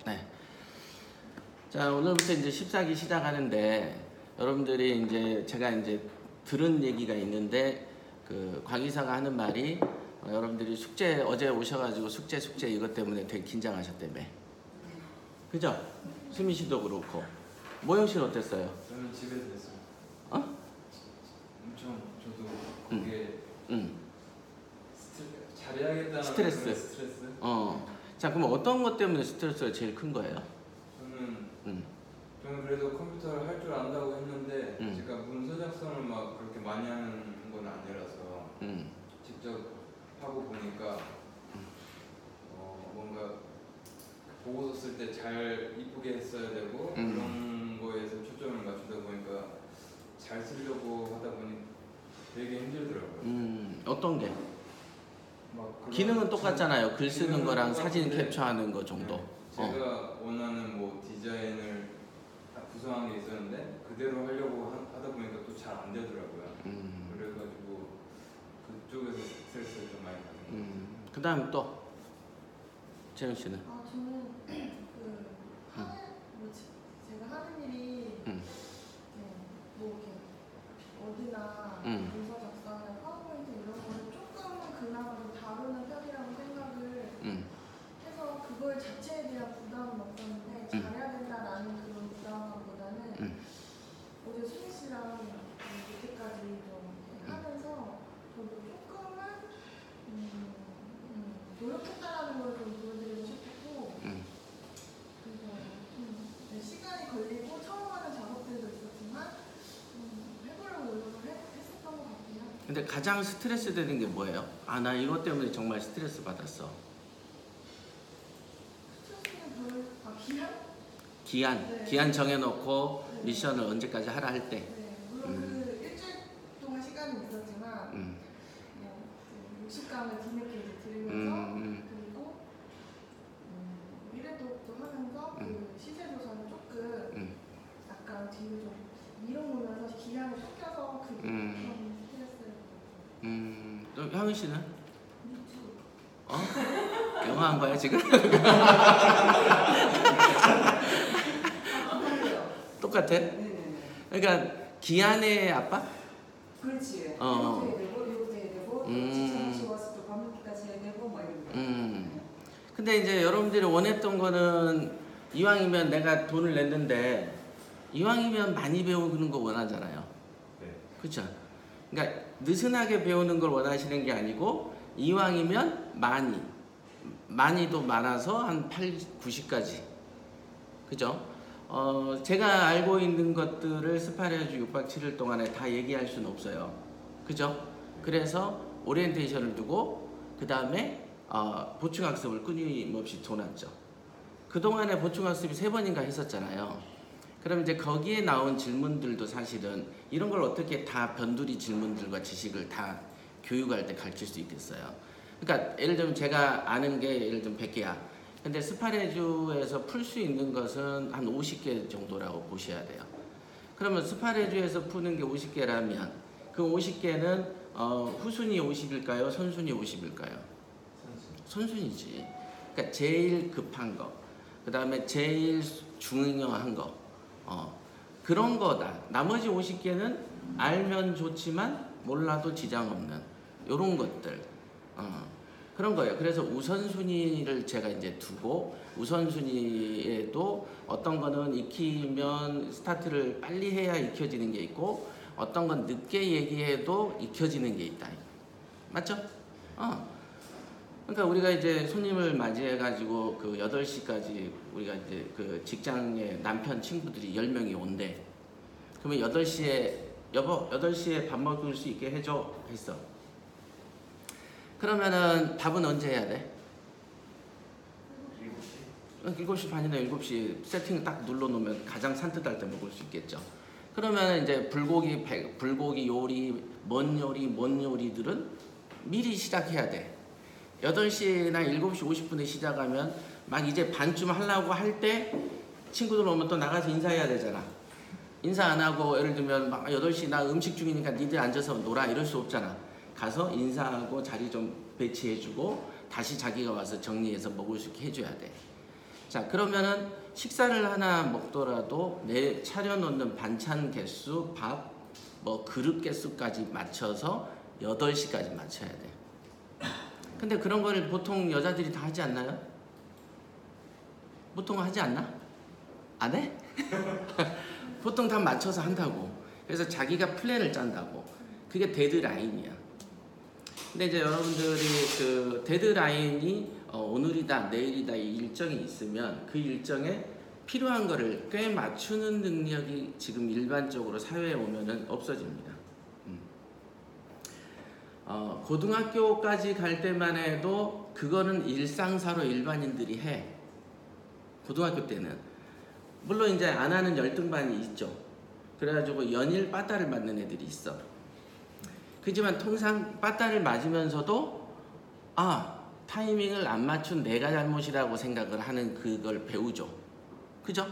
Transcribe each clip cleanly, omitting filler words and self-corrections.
네. 자, 오늘부터 이제 14기 시작하는데 여러분들이 이제 제가 이제 들은 얘기가 있는데 그 곽이사가 하는 말이 여러분들이 숙제 어제 오셔가지고 숙제 이것 때문에 되게 긴장하셨다며. 그죠? 수민 씨도 그렇고. 모영 씨는 어땠어요? 저는 집에서 했어요. 어? 엄청 저도 그게 잘해야겠다는 스트레스. 자, 그럼 어떤 것 때문에 스트레스가 제일 큰 거예요? 저는 그래도 컴퓨터를 할 줄 안다고 했는데 제가 문서 작성을 막 그렇게 많이 하는 건 아니라서 직접 하고 보니까 뭔가 보고서 쓸 때 잘 이쁘게 했어야 되고 그런 거에서 초점을 맞추다 보니까 잘 쓰려고 하다 보니 되게 힘들더라고요. 어떤 게? 막 기능은 똑같잖아요. 글 쓰는 거랑 사진 캡처하는 거 정도. 네. 제가 원하는 뭐 디자인을 딱 구성한 게 있었는데 그대로 하려고 하다 보니까 또 잘 안 되더라고요. 그래가지고 그쪽에서 스트레스를 좀 많이 받는 것 그 다음 또 재현 씨는? 저는 제가 하는 일이 뭐 이렇게 어디나 문서 작성이나 파워포인트 이런 거를 조금은 그나마 좀 다루는 편이라고 생각을 해서 그걸 자체에 대한 부담은 없었는데 잘해야 된다라는 그런 부담보다는 어제 수민 씨랑 이렇게까지 좀 하면서 저도 조금은 노력했다라는 걸 좀 보여드리고 싶고 그래서 시간이 걸리고 처음 하는 작업들도 있었지만 해보려고 노력을 했었던 것 같아요. 근데 가장 스트레스 되는 게 뭐예요? 아, 나 이것 때문에 정말 스트레스 받았어. 스트레스는 기한? 네. 기한 정해놓고 네. 미션을 언제까지 하라 할 때. 네, 물론 그 일주일 동안 시간이 있었지만 육식감을 뒤늦게 이제 들으면서 그리고 미래도업도 하면서 그 시세조사를 조금 약간 뒤로 좀 밀어놓으면서 기량을 섞여서 그게 그런 스트레스를 또 향은 씨는? 영화 한 거야 지금? 똑같아? 네네네. 그러니까 기한의 압박? 그렇지. 이것도 해야 되고 이것도 해야 되고 지금 와서 또 밤늦게까지 해야 되고 뭐 이런 거. 근데 이제 여러분들이 원했던 거는 이왕이면 내가 돈을 냈는데 이왕이면 많이 배우는 거 원하잖아요. 네. 그렇죠? 그러니까 느슨하게 배우는 걸 원하시는 게 아니고 이왕이면 많이도 많아서 한 80, 90까지. 그죠? 제가 알고 있는 것들을 스파레주 6박 7일 동안에 다 얘기할 수는 없어요. 그죠? 그래서 오리엔테이션을 두고 그 다음에 보충학습을 끊임없이 둬놨죠. 그동안에 보충학습이 3번인가 했었잖아요. 그럼 이제 거기에 나온 질문들도 사실은 이런 걸 어떻게 다 변두리 질문들과 지식을 다 교육할 때 가르칠 수 있겠어요. 그러니까 예를 들면 제가 아는 게 예를 들면 100개야. 근데 스파레주에서 풀 수 있는 것은 한 50개 정도라고 보셔야 돼요. 그러면 스파레주에서 푸는 게 50개라면 그 50개는 후순위 50일까요? 선순위 50일까요? 선순위지. 그러니까 제일 급한 거, 그 다음에 제일 중요한 거, 그런 거다. 나머지 50개는 알면 좋지만 몰라도 지장 없는 이런 것들. 그런 거예요. 그래서 우선순위를 제가 이제 두고 우선순위에도 어떤 거는 익히면 스타트를 빨리 해야 익혀지는 게 있고 어떤 건 늦게 얘기해도 익혀지는 게 있다. 맞죠? 그러니까 우리가 이제 손님을 맞이해가지고 그 8시까지 우리가 이제 그 직장에 남편 친구들이 10명이 온대. 그러면 8시에 여보 8시에 밥 먹을 수 있게 해줘 했어. 그러면은 밥은 언제 해야 돼? 7시 반이나 7시 세팅 딱 눌러놓으면 가장 산뜻할 때 먹을 수 있겠죠. 그러면 이제 불고기 요리, 뭔 요리들은 미리 시작해야 돼. 8시나 7시 50분에 시작하면 막 이제 반쯤 하려고 할 때 친구들 오면 또 나가서 인사해야 되잖아. 인사 안 하고 예를 들면 막 8시 나 음식 중이니까 니들 앉아서 놀아 이럴 수 없잖아. 가서 인사하고 자리 좀 배치해주고 다시 자기가 와서 정리해서 먹을 수 있게 해줘야 돼. 자, 그러면은 식사를 하나 먹더라도 내 차려놓는 반찬 개수, 밥, 뭐 그릇 개수까지 맞춰서 8시까지 맞춰야 돼. 근데 그런 거를 보통 여자들이 다 하지 않나요? 보통 하지 않나? 안 해? 보통 다 맞춰서 한다고. 그래서 자기가 플랜을 짠다고. 그게 데드라인이야. 근데 이제 여러분들이 그 데드라인이 오늘이다 내일이다 이 일정이 있으면 그 일정에 필요한 거를 꽤 맞추는 능력이 지금 일반적으로 사회에 오면은 없어집니다. 고등학교까지 갈 때만 해도 그거는 일상사로 일반인들이 해. 고등학교 때는 물론 이제 안 하는 열등반이 있죠. 그래가지고 연일 빠따를 맞는 애들이 있어. 그지만 통상 빠따를 맞으면서도 타이밍을 안 맞춘 내가 잘못이라고 생각을 하는 그걸 배우죠. 그죠?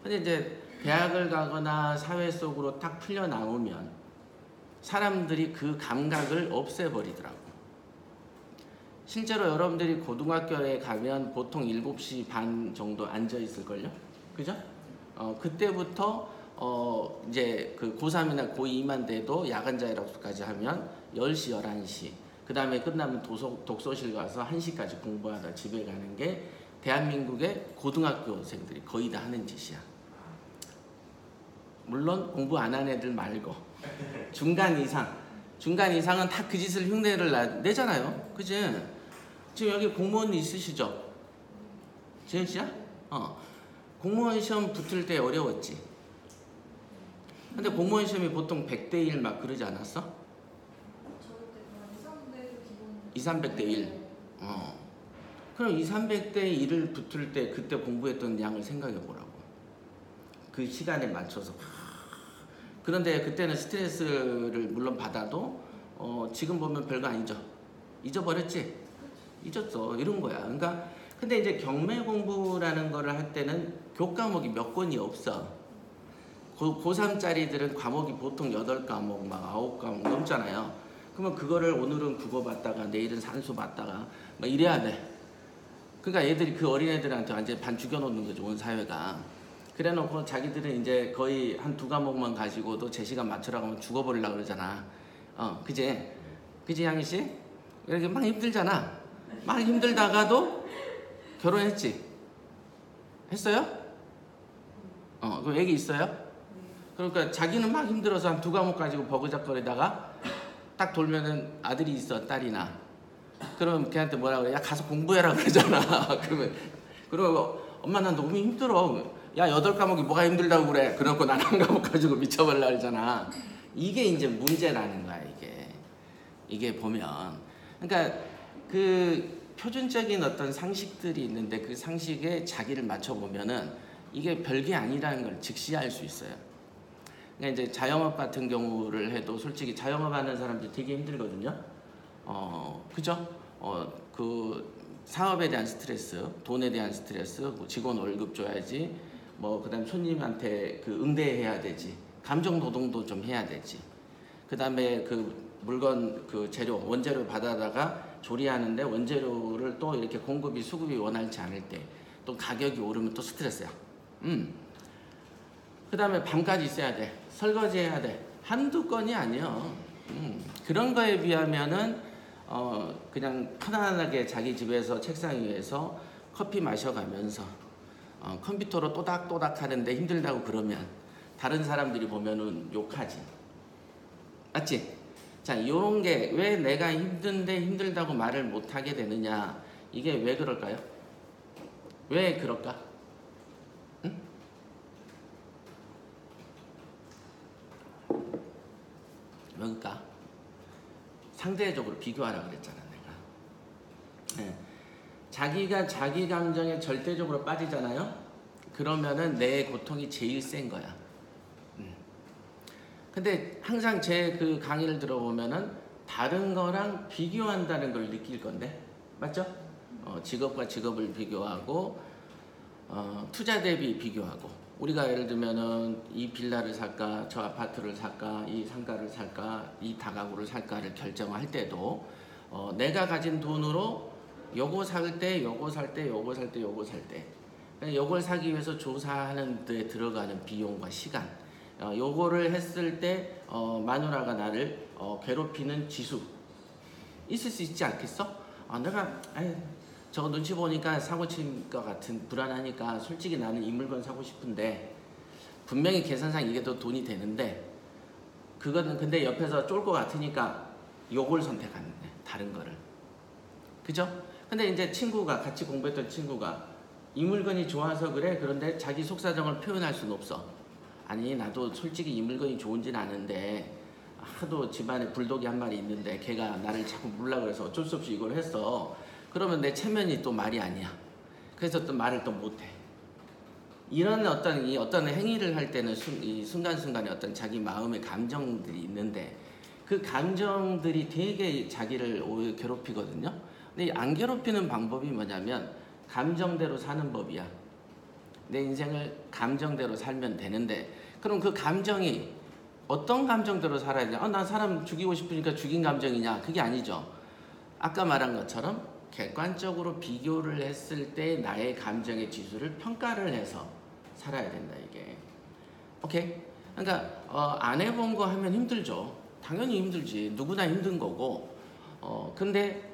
근데 이제 대학을 가거나 사회 속으로 딱 풀려 나오면 사람들이 그 감각을 없애버리더라고. 실제로 여러분들이 고등학교에 가면 보통 7시 반 정도 앉아 있을걸요? 그죠? 그때부터 이제 그 고3이나 고2만 돼도 야간 자율학습까지 하면 10시, 11시 그 다음에 끝나면 독서실 가서 1시까지 공부하다 집에 가는 게 대한민국의 고등학교생들이 거의 다 하는 짓이야. 물론 공부 안 한 애들 말고 중간 이상은 다 그 짓을 흉내를 내잖아요. 그치? 지금 여기 공무원 있으시죠? 재현 씨야? 공무원 시험 붙을 때 어려웠지? 근데 공무원 시험이 보통 100대 1 막 그러지 않았어? 저희 때 2, 300 기본 2, 300대 1. 그럼 2, 300대 1을 붙을 때 그때 공부했던 양을 생각해 보라고. 그 시간에 맞춰서. 그런데 그때는 스트레스를 물론 받아도 지금 보면 별거 아니죠. 잊어버렸지? 잊었어. 이런 거야. 그러니까 근데 이제 경매 공부라는 거를 할 때는 교과목이 몇 권이 없어. 고3짜리들은 과목이 보통 8과목, 막 9과목 넘잖아요. 그러면 그거를 오늘은 국어 봤다가 내일은 산수 봤다가 막 이래야 돼. 그러니까 얘들이 그 어린애들한테 완전히 반 죽여놓는 거죠, 온 사회가. 그래 놓고 자기들은 이제 거의 한 2과목만 가지고도 제 시간 맞추라고 하면 죽어버리려고 그러잖아. 그지 양희 씨? 이렇게 막 힘들잖아. 막 힘들다가도 결혼했지? 했어요? 그 애기 있어요? 그러니까 자기는 막 힘들어서 한 2과목 가지고 버그작거리다가 딱 돌면은 아들이 있어, 딸이나. 그럼 걔한테 뭐라 그래? 야, 가서 공부해라 그러잖아. 그러면 엄마 난 너무 힘들어. 야, 8과목이 뭐가 힘들다고 그래? 그래놓고 난 1과목 가지고 미쳐버리려 그러잖아. 이게 이제 문제라는 거야, 이게 보면. 그러니까 그 표준적인 어떤 상식들이 있는데 그 상식에 자기를 맞춰보면은 이게 별게 아니라는 걸 직시할 수 있어요. 그러니까 이제 자영업 같은 경우를 해도 솔직히 자영업 하는 사람들이 되게 힘들거든요. 그죠? 그 사업에 대한 스트레스, 돈에 대한 스트레스, 뭐 직원 월급 줘야지, 뭐 그다음 손님한테 그 응대해야 되지, 감정 노동도 좀 해야 되지. 그다음에 그 물건 그 재료 원재료 받아다가 조리하는데 원재료를 또 이렇게 공급이 수급이 원활치 않을 때 또 가격이 오르면 또 스트레스야. 그다음에 밤까지 있어야 돼. 설거지 해야 돼. 한두 건이 아니야. 그런 거에 비하면은 그냥 편안하게 자기 집에서 책상 위에서 커피 마셔가면서 컴퓨터로 또닥또닥 하는데 힘들다고 그러면 다른 사람들이 보면은 욕하지. 맞지? 자, 요런 게 왜 내가 힘든데 힘들다고 말을 못하게 되느냐. 이게 왜 그럴까요? 왜 그럴까? 응? 왜일까? 상대적으로 비교하라 그랬잖아, 내가. 네. 자기가 자기 감정에 절대적으로 빠지잖아요? 그러면은 내 고통이 제일 센 거야. 근데 항상 제 그 강의를 들어보면은 다른 거랑 비교한다는 걸 느낄 건데, 맞죠? 직업과 직업을 비교하고, 투자 대비 비교하고, 우리가 예를 들면은 이 빌라를 살까, 저 아파트를 살까, 이 상가를 살까, 이 다가구를 살까를 결정할 때도 내가 가진 돈으로 요거 살 때, 요거 살 때, 요거 살 때, 요거 살 때 요걸 사기 위해서 조사하는 데 들어가는 비용과 시간, 요거를 했을 때 마누라가 나를 괴롭히는 지수 있을 수 있지 않겠어? 내가 저거 눈치 보니까 사고 칠 것 같은, 불안하니까 솔직히 나는 이 물건 사고 싶은데 분명히 계산상 이게 더 돈이 되는데 그거는 근데 옆에서 쫄 것 같으니까 요걸 선택하는데 다른 거를, 그죠? 근데 이제 친구가, 같이 공부했던 친구가 이 물건이 좋아서 그래, 그런데 자기 속사정을 표현할 수는 없어. 아니 나도 솔직히 이 물건이 좋은지는 아는데 하도 집안에 불독이 한 마리 있는데 걔가 나를 자꾸 물라고 해서 어쩔 수 없이 이걸 했어. 그러면 내 체면이 또 말이 아니야. 그래서 또 말을 또 못해. 이런 어떤 행위를 할 때는 이 순간순간에 어떤 자기 마음의 감정들이 있는데 그 감정들이 되게 자기를 오히려 괴롭히거든요. 근데 안 괴롭히는 방법이 뭐냐면 감정대로 사는 법이야. 내 인생을 감정대로 살면 되는데 그럼 그 감정이 어떤 감정대로 살아야 되냐? 난 사람 죽이고 싶으니까 죽인 감정이냐? 그게 아니죠. 아까 말한 것처럼 객관적으로 비교를 했을 때 나의 감정의 지수를 평가를 해서 살아야 된다 이게. 오케이? 그러니까 안 해본 거 하면 힘들죠. 당연히 힘들지. 누구나 힘든 거고. 근데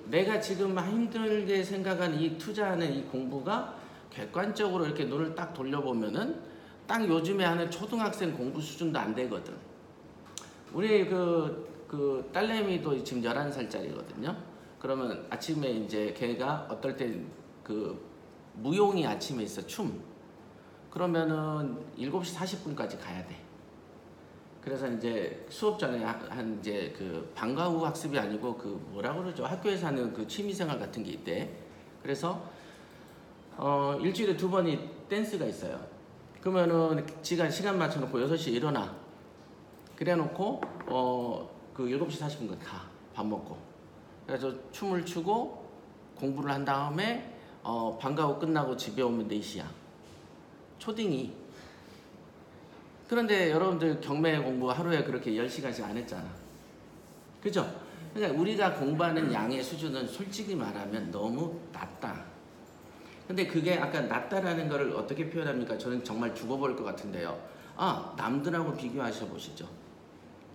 내가 지금 힘들게 생각하는 이 투자하는 이 공부가 객관적으로 이렇게 눈을 딱 돌려보면은 딱 요즘에 하는 초등학생 공부 수준도 안 되거든. 우리 그 딸내미도 지금 11살짜리거든요. 그러면 아침에 이제 걔가 어떨 때 무용이 아침에 있어, 춤. 그러면은 7시 40분까지 가야 돼. 그래서 이제 수업 전에 이제 방과 후 학습이 아니고 뭐라 그러죠? 학교에서 하는 취미생활 같은 게 있대. 그래서 일주일에 2번이 댄스가 있어요. 그러면은 시간 맞춰놓고 6시에 일어나. 그래 놓고 7시 40분까지 가. 밥 먹고. 그래서 춤을 추고 공부를 한 다음에 방과 후 끝나고 집에 오면 4시야. 초딩이. 그런데 여러분들 경매 공부 하루에 그렇게 10시간씩 안 했잖아. 그죠? 그러니까 우리가 공부하는 양의 수준은 솔직히 말하면 너무 낮다. 근데 그게 아까 낮다라는 거를 어떻게 표현합니까? 저는 정말 죽어버릴 것 같은데요. 남들하고 비교하셔 보시죠.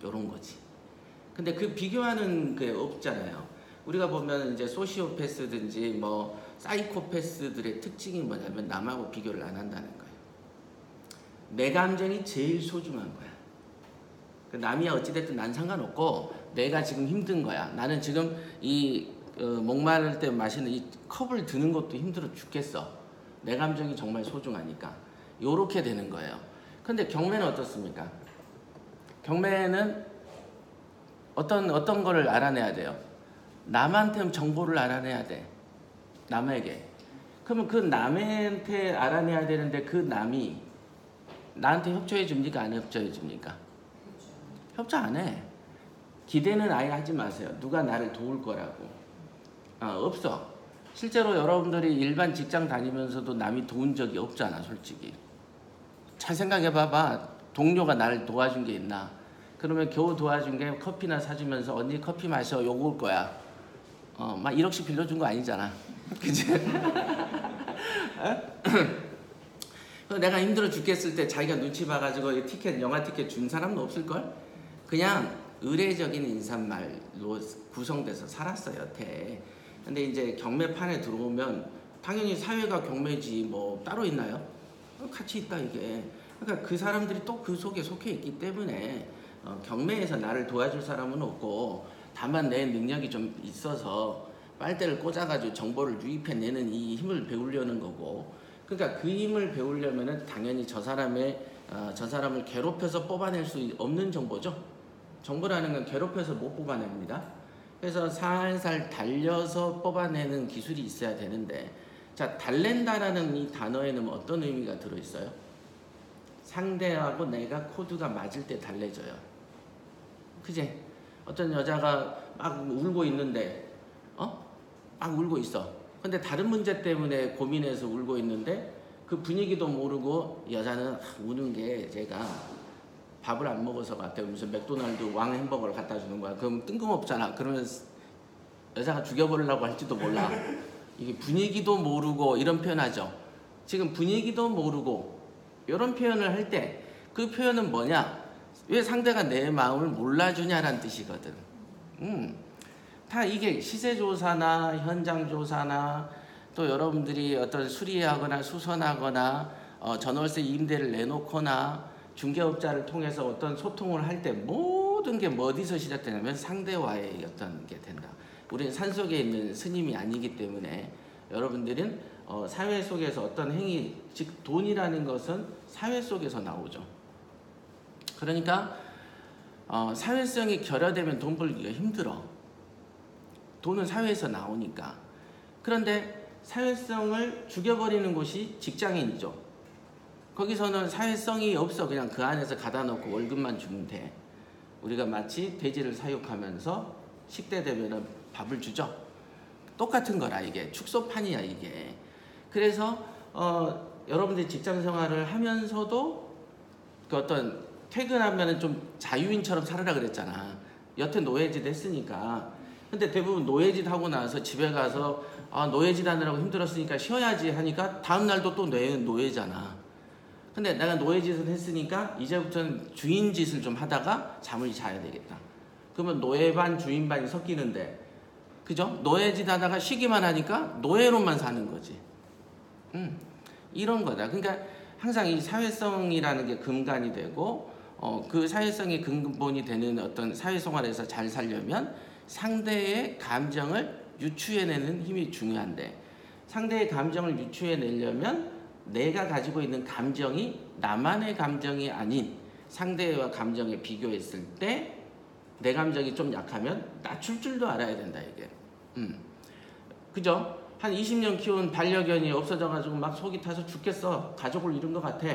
요런 거지. 근데 그 비교하는 게 없잖아요. 우리가 보면 이제 소시오패스든지 사이코패스들의 특징이 뭐냐면 남하고 비교를 안 한다는 거예요. 내 감정이 제일 소중한 거야. 남이 어찌됐든 난 상관없고 내가 지금 힘든 거야. 나는 지금 목마를 때 마시는 이 컵을 드는 것도 힘들어 죽겠어. 내 감정이 정말 소중하니까. 요렇게 되는 거예요. 근데 경매는 어떻습니까? 경매는 어떤 거를 알아내야 돼요? 남한테 정보를 알아내야 돼. 남에게. 그러면 그 남한테 알아내야 되는데 그 남이 나한테 협조해 줍니까? 안 협조해 줍니까? 협조 안 해. 기대는 아예 하지 마세요. 누가 나를 도울 거라고. 없어. 실제로 여러분들이 일반 직장 다니면서도 남이 도운 적이 없잖아, 솔직히. 잘 생각해 봐봐. 동료가 나를 도와준 게 있나? 그러면 겨우 도와준 게 커피나 사주면서 언니 커피 마셔, 요거 올 거야. 막 1억씩 빌려준 거 아니잖아. 그치? 내가 힘들어 죽겠을 때 자기가 눈치 봐가지고 영화 티켓 준 사람도 없을걸? 그냥 의례적인 인사말로 구성돼서 살았어, 여태. 근데 이제 경매판에 들어오면 당연히 사회가 경매지 따로 있나요? 같이 있다, 이게. 그러니까 그 사람들이 또 그 속에 속해 있기 때문에 경매에서 나를 도와줄 사람은 없고 다만 내 능력이 좀 있어서 빨대를 꽂아가지고 정보를 유입해내는 이 힘을 배우려는 거고, 그러니까 그 힘을 배우려면은 당연히 저 사람을 괴롭혀서 뽑아낼 수 없는 정보죠. 정보라는 건 괴롭혀서 못 뽑아냅니다. 그래서 살살 달려서 뽑아내는 기술이 있어야 되는데, 자, 달랜다라는 이 단어에는 어떤 의미가 들어있어요? 상대하고 내가 코드가 맞을 때 달래져요. 그지? 어떤 여자가 막 울고 있는데, 막 울고 있어. 근데 다른 문제 때문에 고민해서 울고 있는데 그 분위기도 모르고 여자는 우는 게 제가 밥을 안 먹어서 같아요. 무슨 맥도날드 왕 햄버거를 갖다 주는 거야. 그럼 뜬금없잖아. 그러면 여자가 죽여버리려고 할지도 몰라. 이게 분위기도 모르고 이런 표현하죠. 지금 분위기도 모르고 이런 표현을 할 때 그 표현은 뭐냐? 왜 상대가 내 마음을 몰라주냐라는 뜻이거든. 다 이게 시세조사나 현장조사나 또 여러분들이 어떤 수리하거나 수선하거나 전월세 임대를 내놓거나 중개업자를 통해서 어떤 소통을 할 때 모든 게 어디서 시작되냐면 상대와의 어떤 게 된다. 우리는 산속에 있는 스님이 아니기 때문에 여러분들은 사회 속에서 어떤 행위, 즉 돈이라는 것은 사회 속에서 나오죠. 그러니까 사회성이 결여되면 돈 벌기가 힘들어. 돈은 사회에서 나오니까. 그런데 사회성을 죽여버리는 곳이 직장인이죠. 거기서는 사회성이 없어. 그냥 그 안에서 가다 놓고 월급만 주면 돼. 우리가 마치 돼지를 사육하면서 식대 되면 밥을 주죠. 똑같은 거라 이게. 축소판이야 이게. 그래서 여러분들이 직장 생활을 하면서도 그 어떤 퇴근하면 좀 자유인처럼 살아라 그랬잖아. 여태 노예짓 했으니까. 근데 대부분 노예짓 하고 나서 집에 가서 노예짓 하느라고 힘들었으니까 쉬어야지 하니까 다음 날도 또 노예잖아. 근데 내가 노예짓을 했으니까 이제부터는 주인짓을 좀 하다가 잠을 자야 되겠다. 그러면 노예 반 주인 반이 섞이는데, 그죠? 노예짓 하다가 쉬기만 하니까 노예로만 사는 거지. 이런 거다. 그러니까 항상 이 사회성이라는 게 근간이 되고 그 사회성이 근본이 되는 어떤 사회생활에서 잘 살려면 상대의 감정을 유추해내는 힘이 중요한데, 상대의 감정을 유추해내려면 내가 가지고 있는 감정이 나만의 감정이 아닌 상대와 감정에 비교했을 때 내 감정이 좀 약하면 낮출 줄도 알아야 된다 이게. 그죠? 한 20년 키운 반려견이 없어져가지고 막 속이 타서 죽겠어. 가족을 잃은 것 같아.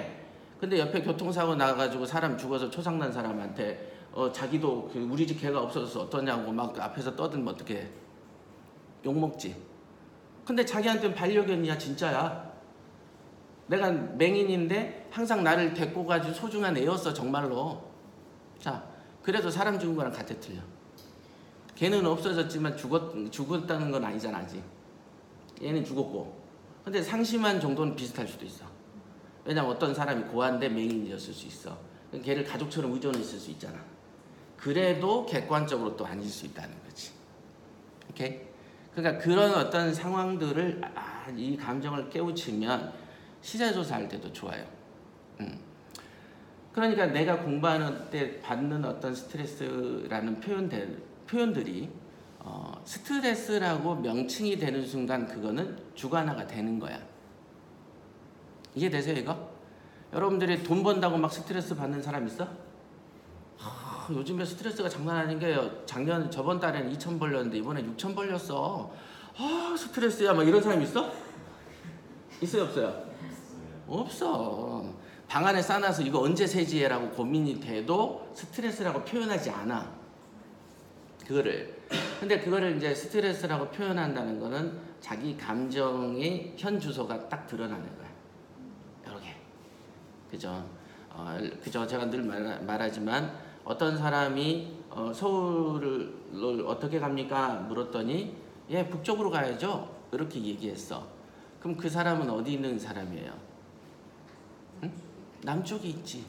근데 옆에 교통사고 나가지고 사람 죽어서 초상난 사람한테 자기도 우리 집 개가 없어져서 어떠냐고 막 앞에서 떠들면 어떡해. 욕먹지. 근데 자기한테는 반려견이야 진짜야. 내가 맹인인데 항상 나를 데리고 가지고 소중한 애였어 정말로. 자, 그래도 사람 죽은 거랑 같아 틀려. 걔는 없어졌지만 죽었다는 건 아니잖아 아직. 얘는 죽었고. 근데 상심한 정도는 비슷할 수도 있어. 왜냐면 어떤 사람이 고아인데 맹인이었을 수 있어. 걔를 가족처럼 의존했을 수 있잖아. 그래도 객관적으로 또 아닐 수 있다는 거지. 오케이? 그러니까 그런 어떤 상황들을 이 감정을 깨우치면 시세조사할 때도 좋아요. 그러니까 내가 공부하는 때 받는 어떤 스트레스라는 표현들이 스트레스라고 명칭이 되는 순간 그거는 주관화가 되는 거야. 이해되세요 이거? 여러분들이 돈 번다고 막 스트레스 받는 사람 있어? 요즘에 스트레스가 장난 아닌 게 저번 달에는 2,000 벌렸는데 이번에 6,000 벌렸어. 스트레스야 막 이런 사람 있어? 있어요 없어요? 없어. 방 안에 싸놔서 이거 언제 세지해라고 고민이 돼도 스트레스라고 표현하지 않아. 그거를. 근데 그거를 이제 스트레스라고 표현한다는 거는 자기 감정의 현 주소가 딱 드러나는 거야. 이렇게. 그죠? 그죠? 제가 늘 말하지만 어떤 사람이 서울을 어떻게 갑니까? 물었더니 북쪽으로 가야죠. 이렇게 얘기했어. 그럼 그 사람은 어디 있는 사람이에요? 응? 남쪽에 있지.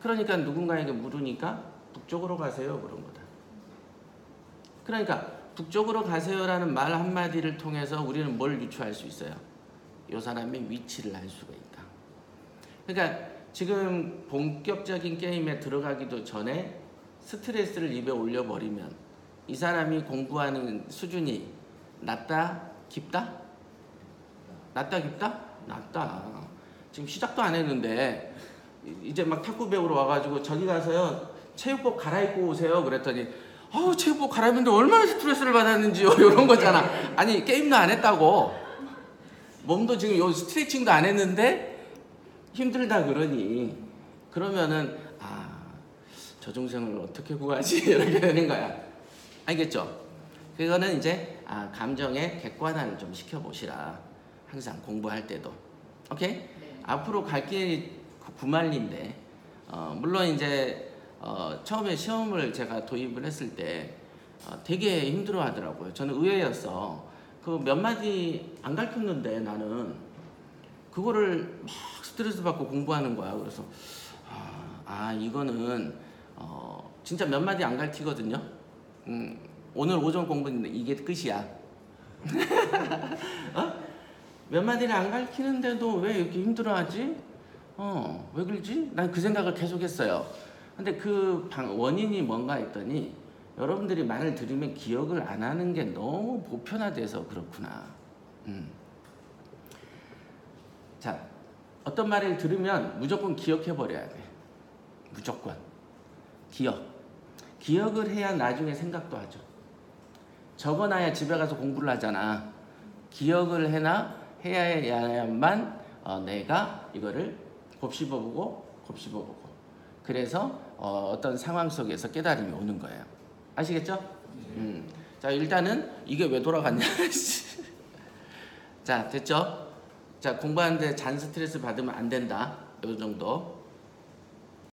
그러니까 누군가에게 물으니까 북쪽으로 가세요 그런 거다. 그러니까 북쪽으로 가세요라는 말 한마디를 통해서 우리는 뭘 유추할 수 있어요? 이 사람의 위치를 알 수가 있다. 그러니까 지금 본격적인 게임에 들어가기도 전에 스트레스를 입에 올려버리면 이 사람이 공부하는 수준이 낮다? 깊다? 낮다 깊다? 낮다. 지금 시작도 안 했는데 이제 막 탁구 배우러 와가지고 저기 가서요 체육복 갈아입고 오세요 그랬더니 체육복 갈아입는데 얼마나 스트레스를 받았는지요 이런 거잖아. 아니 게임도 안 했다고. 몸도 지금 요 스트레칭도 안 했는데 힘들다 그러니 그러면은 저중생을 어떻게 구하지 이렇게 되는 거야. 알겠죠? 그거는 이제 감정의 객관화를 좀 시켜보시라. 항상 공부할 때도. 오케이? 네. 앞으로 갈 길이 구말리인데 물론 이제 처음에 시험을 제가 도입을 했을 때 되게 힘들어 하더라고요. 저는 의외였어. 그 몇 마디 안 가르쳤는데 나는 그거를 막 스트레스 받고 공부하는 거야. 그래서 이거는 진짜 몇 마디 안 가르치거든요. 오늘 오전 공부는 이게 끝이야. 몇 마디를 안 가르치는데도 왜 이렇게 힘들어하지? 왜 그러지? 난 그 생각을 계속 했어요. 근데 그 원인이 뭔가 했더니 여러분들이 말을 들으면 기억을 안 하는 게 너무 보편화돼서 그렇구나. 자, 어떤 말을 들으면 무조건 기억해버려야 돼. 무조건. 기억을 해야 나중에 생각도 하죠. 적어놔야 집에 가서 공부를 하잖아. 기억을 해야만 내가 이거를 곱씹어보고 그래서 어떤 상황 속에서 깨달음이 오는 거예요. 아시겠죠? 자, 일단은 이게 왜 돌아갔냐. 자, 됐죠? 자, 공부하는데 잔 스트레스 받으면 안 된다. 요 정도.